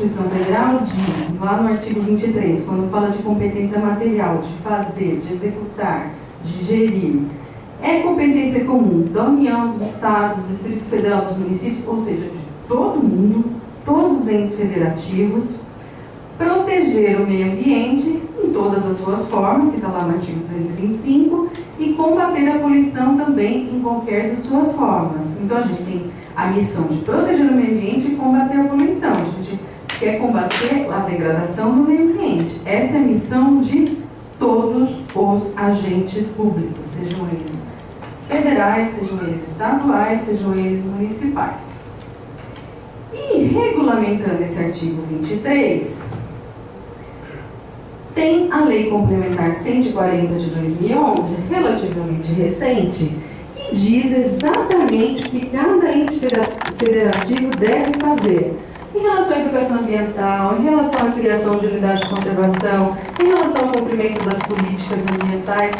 Constituição Federal diz, lá no artigo 23, quando fala de competência material, de fazer, de executar, de gerir, é competência comum da União, dos Estados, do Distrito Federal, dos municípios, ou seja, de todo mundo, todos os entes federativos, proteger o meio ambiente em todas as suas formas, que está lá no artigo 225, e combater a poluição também em qualquer de suas formas. Então, a gente tem a missão de proteger o meio ambiente e combater a poluição. A gente quer combater a degradação do meio ambiente. Essa é a missão de todos os agentes públicos, sejam eles federais, sejam eles estaduais, sejam eles municipais. E, regulamentando esse artigo 23, tem a Lei Complementar 140 de 2011, relativamente recente, que diz exatamente o que cada ente federativo deve fazer em relação à educação ambiental, em relação à criação de unidades de conservação, em relação ao cumprimento das políticas ambientais.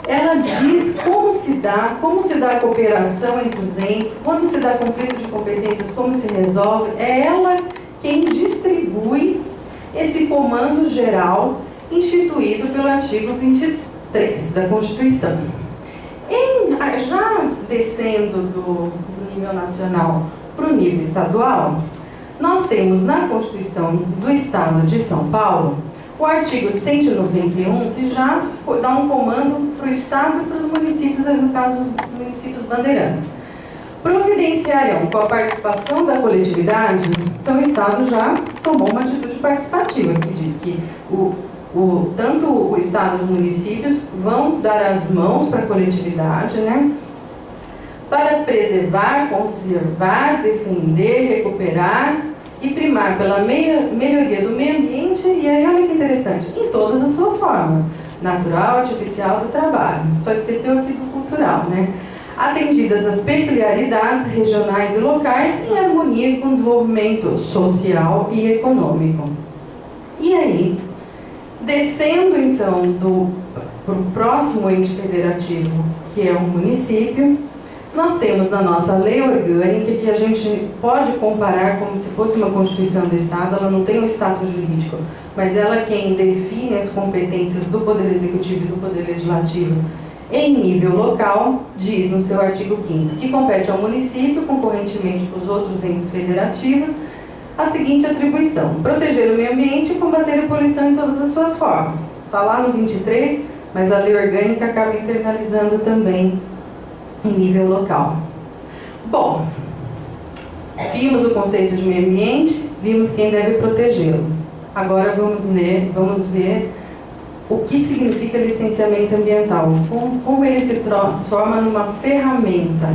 Ela diz como se dá a cooperação entre os entes, quando se dá conflito de competências, como se resolve. É ela quem distribui esse comando geral instituído pelo artigo 23 da Constituição. Já descendo do nível nacional para o nível estadual, nós temos na Constituição do Estado de São Paulo o artigo 191, que já dá um comando para o Estado e para os municípios, no caso os municípios bandeirantes. Providenciarão com a participação da coletividade. Então o Estado já tomou uma atitude participativa, que diz que tanto o Estado e os municípios vão dar as mãos para a coletividade, né, para preservar, conservar, defender, recuperar e primar pela melhoria do meio ambiente, e aí olha que interessante, em todas as suas formas, natural, artificial, do trabalho. Só esqueceu aqui do cultural, né? Atendidas as peculiaridades regionais e locais em harmonia com o desenvolvimento social e econômico. E aí, descendo então para o próximo ente federativo, que é o município, nós temos na nossa lei orgânica, que a gente pode comparar como se fosse uma Constituição do Estado. Ela não tem um status jurídico, mas ela é quem define as competências do Poder Executivo e do Poder Legislativo em nível local. Diz no seu artigo 5º que compete ao município, concorrentemente com os outros entes federativos, a seguinte atribuição: proteger o meio ambiente e combater a poluição em todas as suas formas. Está lá no 23, mas a lei orgânica acaba internalizando também em nível local. Bom, vimos o conceito de meio ambiente, vimos quem deve protegê-lo. Agora vamos ver o que significa licenciamento ambiental, como ele se transforma numa ferramenta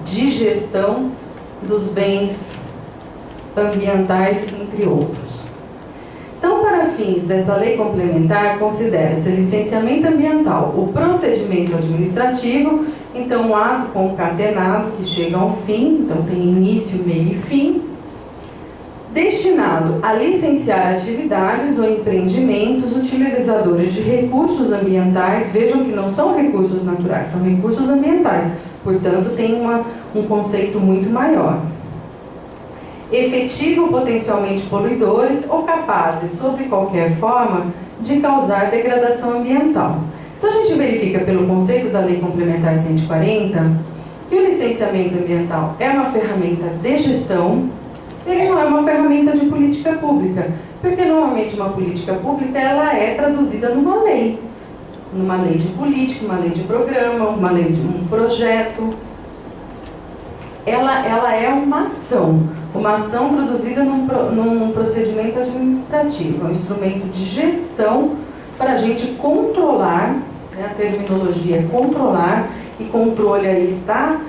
de gestão dos bens ambientais, entre outros. Então, para fins dessa lei complementar, considera-se licenciamento ambiental o procedimento administrativo, então um ato concatenado que chega a um fim, então tem início, meio e fim, destinado a licenciar atividades ou empreendimentos utilizadores de recursos ambientais. Vejam que não são recursos naturais, são recursos ambientais, portanto tem um conceito muito maior. Efetivo potencialmente poluidores ou capazes, sob qualquer forma, de causar degradação ambiental. Então a gente verifica pelo conceito da Lei Complementar 140 que o licenciamento ambiental é uma ferramenta de gestão, ele não é uma ferramenta de política pública, porque normalmente uma política pública ela é traduzida numa lei de política, uma lei de programa, uma lei de um projeto. Ela é uma ação traduzida num procedimento administrativo, um instrumento de gestão para a gente controlar, né, a terminologia é controlar, e controle aí está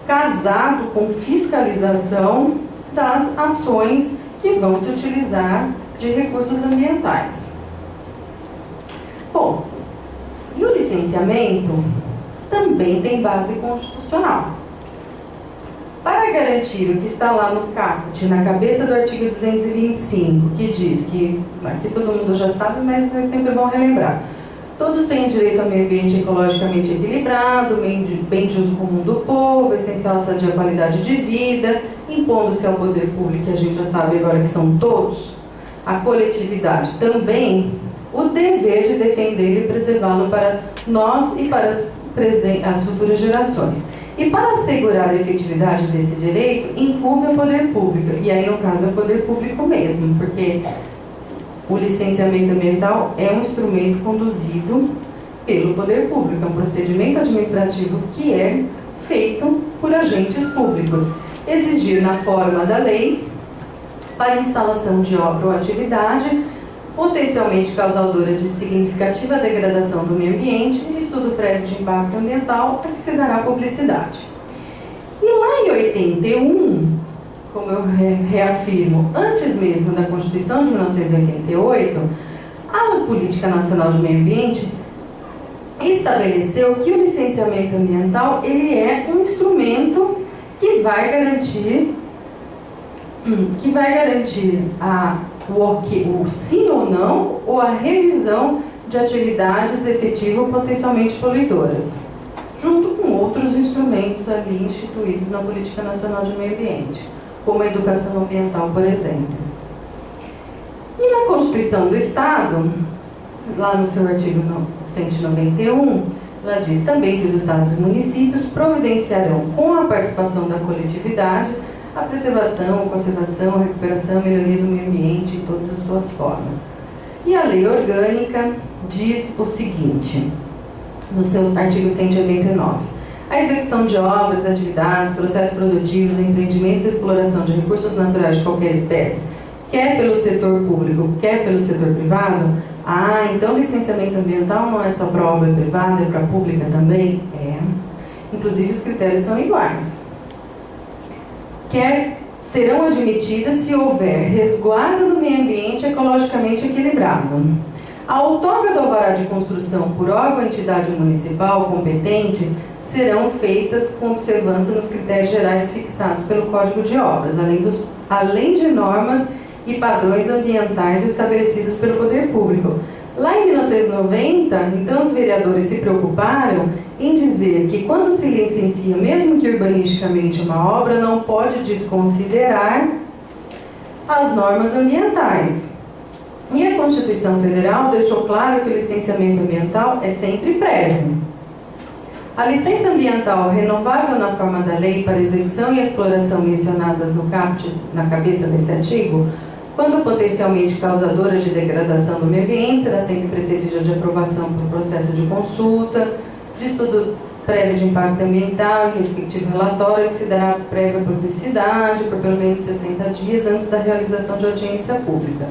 casado com fiscalização das ações que vão se utilizar de recursos ambientais. Bom, e o licenciamento também tem base constitucional. Para garantir o que está lá no caput, na cabeça do artigo 225, que diz que, aqui todo mundo já sabe, mas é sempre bom relembrar: todos têm direito ao meio ambiente ecologicamente equilibrado, bem de uso comum do povo, essencial à sadia qualidade de vida, impondo-se ao poder público, que a gente já sabe agora que são todos, a coletividade também, o dever de defender e preservá-lo para nós e para as futuras gerações. E para assegurar a efetividade desse direito, incumbe ao poder público, e aí no caso é o poder público mesmo, porque o licenciamento ambiental é um instrumento conduzido pelo poder público, é um procedimento administrativo que é feito por agentes públicos. Exigir na forma da lei para instalação de obra ou atividade potencialmente causadora de significativa degradação do meio ambiente e estudo prévio de impacto ambiental para que se dará publicidade. E lá em 81, como eu reafirmo, antes mesmo da Constituição de 1988, a Política Nacional de Meio Ambiente estabeleceu que o licenciamento ambiental ele é um instrumento que vai garantir o sim ou não, ou a revisão de atividades efetivas ou potencialmente poluidoras, junto com outros instrumentos ali instituídos na Política Nacional de Meio Ambiente, como a educação ambiental, por exemplo. E na Constituição do Estado, lá no seu artigo 191, ela diz também que os estados e municípios providenciarão, com a participação da coletividade, a preservação, conservação, recuperação e melhoria do meio ambiente em todas as suas formas. E a lei orgânica diz o seguinte, nos seus artigos 189. A execução de obras, atividades, processos produtivos, empreendimentos e exploração de recursos naturais de qualquer espécie, quer pelo setor público, quer pelo setor privado. Então licenciamento ambiental não é só para obra privada, é para pública também? É. Inclusive os critérios são iguais. Serão admitidas se houver resguardo do meio ambiente ecologicamente equilibrado. A outorga do alvará de construção por órgão ou entidade municipal competente serão feitas com observância nos critérios gerais fixados pelo Código de Obras, além de normas e padrões ambientais estabelecidos pelo poder público. Lá em 1990, então, os vereadores se preocuparam em dizer que quando se licencia, mesmo que urbanisticamente, uma obra, não pode desconsiderar as normas ambientais. E a Constituição Federal deixou claro que o licenciamento ambiental é sempre prévio. A licença ambiental renovável na forma da lei para execução e exploração mencionadas no caput, na cabeça desse artigo, quando potencialmente causadora de degradação do meio ambiente, será sempre precedida de aprovação por processo de consulta, de estudo prévio de impacto ambiental e respectivo relatório, que se dará prévia publicidade por pelo menos 60 dias antes da realização de audiência pública.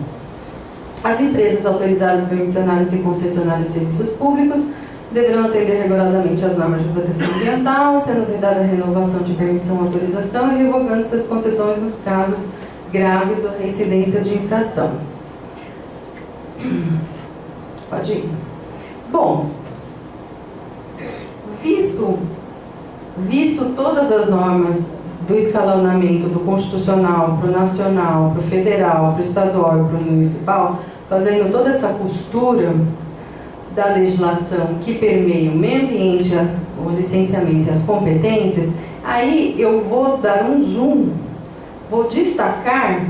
As empresas autorizadas, permissionárias e concessionárias de serviços públicos deverão atender rigorosamente às normas de proteção ambiental, sendo vedada a renovação de permissão ou autorização e revogando suas concessões nos casos graves ou reincidência de infração. Pode ir. Bom, visto todas as normas do escalonamento do constitucional para o nacional, para o federal, para o estadual e para o municipal, fazendo toda essa costura da legislação que permeia o meio ambiente, o licenciamento e as competências, aí eu vou dar um zoom, vou destacar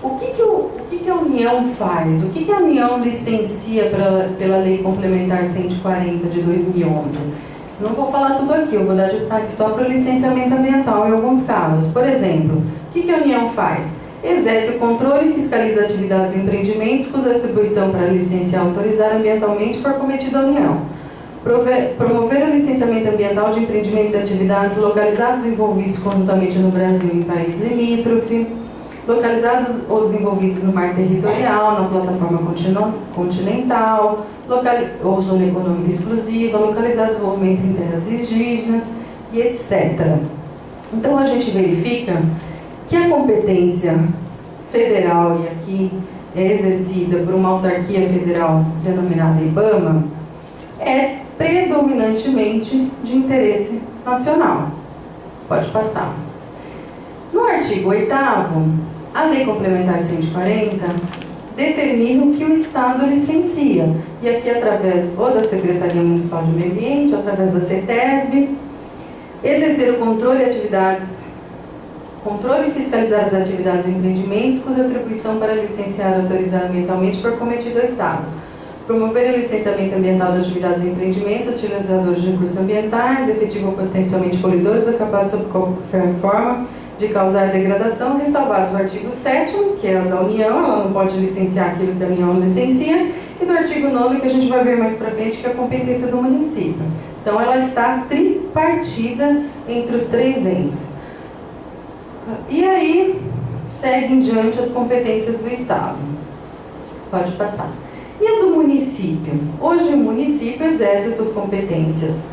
o que a União faz, o que a União licencia pela Lei Complementar 140 de 2011. Não vou falar tudo aqui, eu vou dar destaque só para o licenciamento ambiental em alguns casos. Por exemplo, o que a União faz? Exerce o controle e fiscaliza atividades e empreendimentos cuja atribuição para licenciar ou autorizar ambientalmente for cometida à União. Promover o licenciamento ambiental de empreendimentos e atividades localizados e envolvidos conjuntamente no Brasil e em país limítrofe, localizados ou desenvolvidos no mar territorial, na plataforma continental, ou zona econômica exclusiva, localizados em desenvolvimento em terras indígenas e etc. Então a gente verifica que a competência federal, e aqui é exercida por uma autarquia federal denominada IBAMA, é predominantemente de interesse nacional. Pode passar. No artigo 8º, a Lei Complementar 140 determina o que o Estado licencia. E aqui, através ou da Secretaria Municipal de Meio Ambiente, ou através da CETESB, exercer o controle de atividades controle e fiscalizar as atividades e empreendimentos cuja atribuição para licenciar ou autorizar ambientalmente for cometido ao Estado. Promover o licenciamento ambiental de atividades e empreendimentos utilizadores de recursos ambientais, efetivo ou potencialmente poluidores ou capazes sob qualquer forma de causar degradação, ressalvados o artigo 7º, que é o da União, ela não pode licenciar aquilo que a União licencia, e do artigo 9º, que a gente vai ver mais para frente, que é a competência do município. Então, ela está tripartida entre os três entes. E aí, segue em diante as competências do Estado. Pode passar. E a do município? Hoje, o município exerce suas competências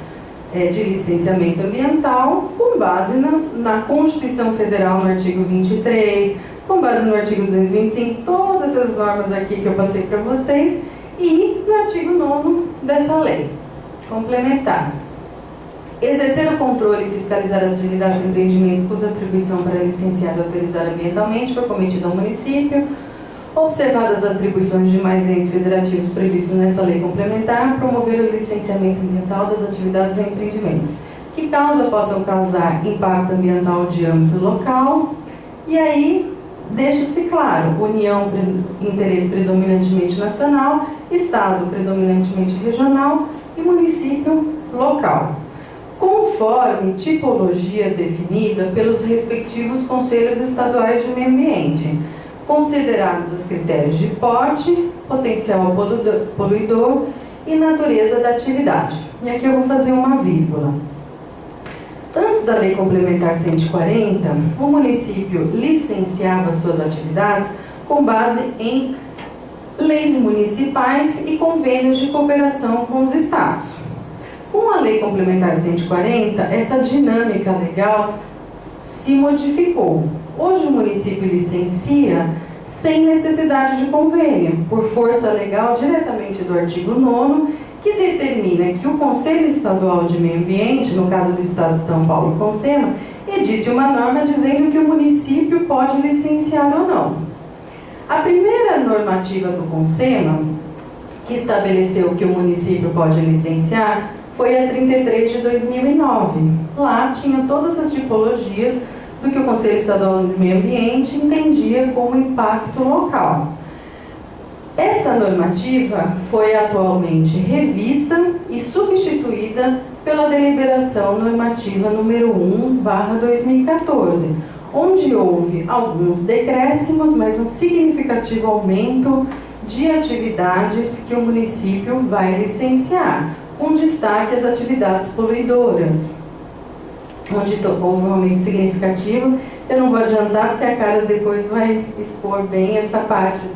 de licenciamento ambiental com base na Constituição Federal, no artigo 23, com base no artigo 225, todas essas normas aqui que eu passei para vocês, e no artigo 9º dessa lei complementar. Exercer o controle e fiscalizar as atividades e empreendimentos cuja atribuição para licenciar e autorizar ambientalmente for cometida ao município, observadas as atribuições de demais entes federativos previstos nessa lei complementar, promover o licenciamento ambiental das atividades e empreendimentos que possam causar impacto ambiental de âmbito local. E aí, deixa-se claro, União, interesse predominantemente nacional, Estado, predominantemente regional e município local, conforme tipologia definida pelos respectivos conselhos estaduais de meio ambiente, considerados os critérios de porte, potencial poluidor e natureza da atividade. E aqui eu vou fazer uma vírgula. Antes da Lei Complementar 140, o município licenciava suas atividades com base em leis municipais e convênios de cooperação com os estados. Com a Lei Complementar 140, essa dinâmica legal se modificou. Hoje o município licencia sem necessidade de convênio, por força legal diretamente do artigo 9º, que determina que o Conselho Estadual de Meio Ambiente, no caso do Estado de São Paulo, CONSEMA, edite uma norma dizendo que o município pode licenciar ou não. A primeira normativa do CONSEMA, que estabeleceu que o município pode licenciar, foi a 33 de 2009. Lá tinha todas as tipologias do que o Conselho Estadual de Meio Ambiente entendia como impacto local. Essa normativa foi atualmente revista e substituída pela Deliberação Normativa número 1/2014, onde houve alguns decréscimos, mas um significativo aumento de atividades que o município vai licenciar, com destaque às atividades poluidoras, onde houve um aumento significativo. Eu não vou adiantar, porque a Cara depois vai expor bem essa parte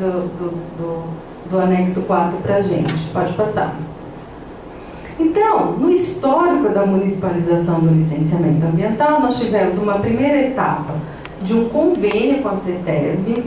do anexo 4 para a gente. Pode passar. Então, no histórico da municipalização do licenciamento ambiental, nós tivemos uma primeira etapa de um convênio com a CETESB,